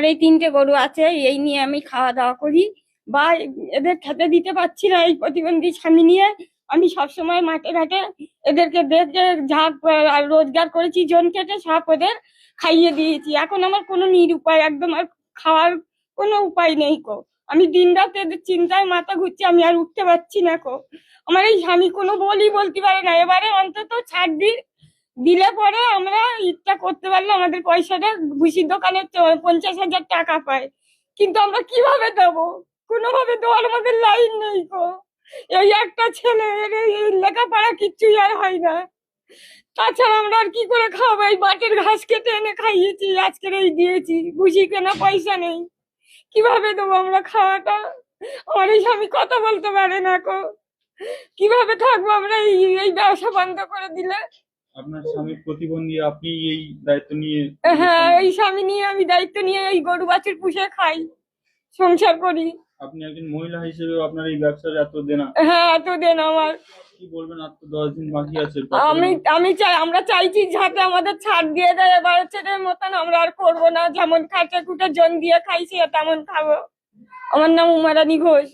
এই 3টে গরু আছে, এই নিয়ে আমি খাওয়া দাওয়া করি বা এদের খেতে দিতে পারছি না। এই প্রতিবন্ধী স্বামী নিয়ে আমি সবসময় মাঠে ঘাটে এদেরকে দেখে যা রোজগার করেছি জন কেটে সব ওদের খাইয়ে দিয়েছি। এখন আমার কোনো নিরুপায়, একদম আর খাওয়ার কোনো উপায় নেই কো। আমি দিন রাত এদের চিন্তায় মাথা ঘুরছি, আমি আর উঠতে পারছি না কো। আমার এই স্বামী কোনো বলতে পারে না। এবারে অন্তত ছাড় দিলে পরে আমরা ঈদটা করতে পারলে আমাদের পয়সাটা ভুসির দোকানে 50,000 টাকা পায়, কিন্তু আমরা কিভাবে দেবো? কোনোভাবে দেওয়ার আমাদের লাইন নেই গো। এই একটা ছেলে, এর এই লেখাপড়া কিচ্ছুই আর হয় না। তাছাড়া আমরা আর কি করে খাবো? এই মাঠের ঘাস কেটে এনে খাইয়েছি, আজকের এই দিয়েছি, ভুসি কেনা পয়সা নেই, কিভাবে দেবো আমরা খাওয়াটা? আমার এই স্বামী কথা বলতে পারে না গো। কিভাবে থাকবো আমরা এই এই ব্যবসা বন্ধ করে দিলে? আপনার স্বামী প্রতিবন্ধী, আপনি এই দায়িত্ব নিয়ে? হ্যাঁ, এই স্বামী নিয়ে আমি দায়িত্ব নিয়ে এই গরু বাছুর পুষে খাই, সংসার করি। আপনি একজন মহিলা হিসেবে আপনার এই ব্যবসার এত দেনা। হ্যাঁ, এত দেন আমার। কি বলবেন? আর তো 10 দিন বাকি আছে। আমি আমি চাই, আমরা চাইছি যাতে আমাদের ছাড় দিয়ে দেয়। এবার ছেলের মতন আমরা আর করবো না, যেমন খাটে খুটে জন দিয়ে খাইছি তেমন খাবো। আমার নাম উমারানী ঘোষ।